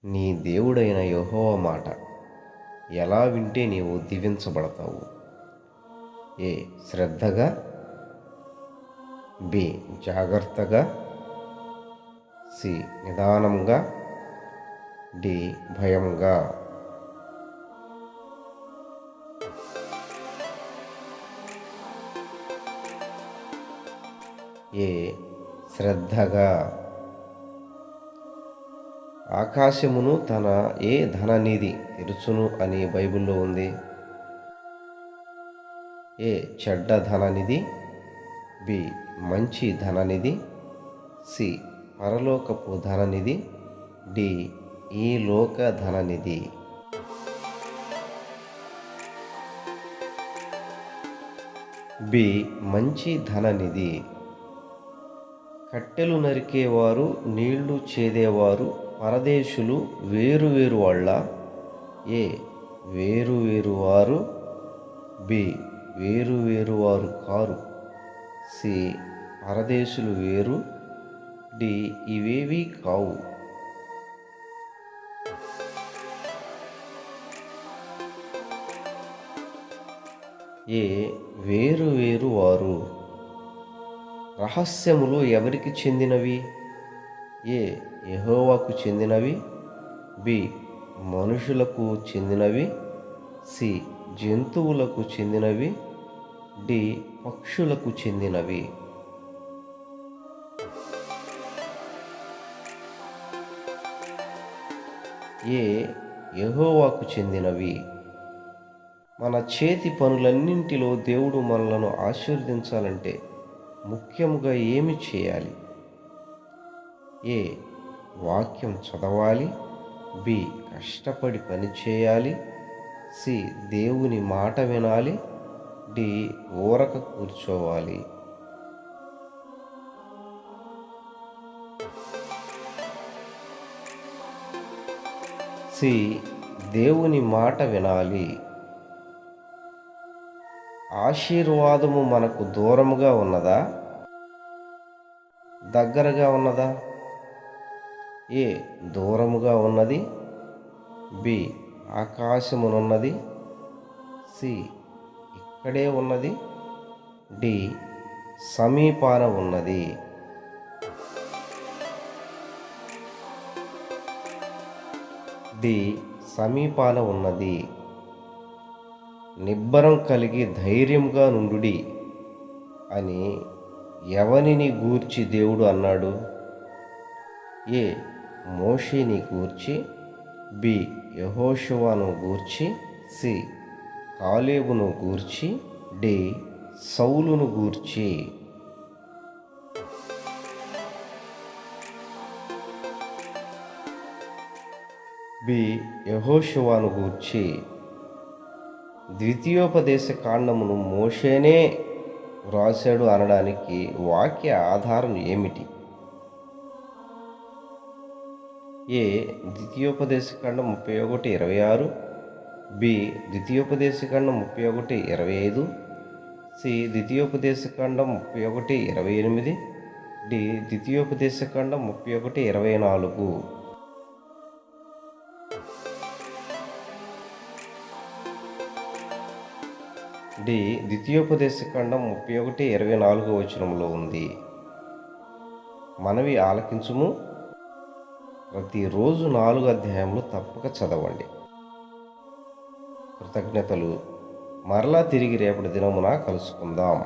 నీ దేవుడైన యెహోవా మాట ఎలా వింటే నీవు దీవించబడతావు? ఏ శ్రద్ధగా, బి జాగ్రత్తగా, సి నిదానంగా, డి భయంగా. ఏ శ్రద్ధగా. ఆకాశమును తన ఏ ధననిధి తెరుచును అని బైబిల్లో ఉంది? ఏ చెడ్డ ధననిధి, బి మంచి ధననిధి, సి పరలోకపు ధననిధి, డి ఈ లోక ధననిధి. బి మంచి ధననిధి. కట్టెలు నరికేవారు, నీళ్లు చేదేవారు, పరదేశులు వేరు వాళ్ళ? ఏ వేరు వారు, బి వేరు కారు, సి పరదేశులు వేరు, డి ఇవేవి కావు. ఏ వేరు వారు. రహస్యములు ఎవరికి చెందినవి? ఏ యెహోవాకు చెందినవి, బి మనుషులకు చెందినవి, సి జంతువులకు చెందినవి, డి పక్షులకు చెందినవి. ఏ యెహోవాకు చెందినవి. మన చేతి పనులన్నింటిలో దేవుడు మనలను ఆశీర్వదించాలంటే ముఖ్యముగా ఏమి చేయాలి? ఏ వాక్యం చదవాలి, బి కష్టపడి పని చేయాలి, సి దేవుని మాట వినాలి, డి ఊరక కూర్చోవాలి. సి దేవుని మాట వినాలి. ఆశీర్వాదము మనకు దూరముగా ఉన్నదా, దగ్గరగా ఉన్నదా? ఏ దూరముగా ఉన్నది, బి ఆకాశమునున్నది, సి ఇక్కడే ఉన్నది, డి సమీపాన ఉన్నది. డి సమీపాన ఉన్నది. నిబ్బరం కలిగి ధైర్యంగా నుండుడి అని ఎవనిని గూర్చి దేవుడు అన్నాడు? ఏ మోషేని గూర్చి, బి యెహోషువను గూర్చి, సి కాలేబును గూర్చి, డి సౌలును గూర్చి. బి యెహోషువను గూర్చి. ద్వితీయోపదేశ కాండమును మోషేనే వ్రాసాడు అనడానికి వాక్య ఆధారం ఏమిటి? ఏ ద్వితీయోపదేశకాండం 31:26, బి ద్వితీయోపదేశకాండం 31:25, సి ద్వితీయోపదేశకాండం 31:28, డి ద్వితీయోపదేశకాండం 31:24. డి ద్వితీయోపదేశకాండం 31:24 ఉంది. మనవి ఆలకించుము. ప్రతిరోజు 4 అధ్యాయములు తప్పక చదవండి. కృతజ్ఞతలు. మరలా తిరిగి రేపటి దినమున కలుసుకుందాం.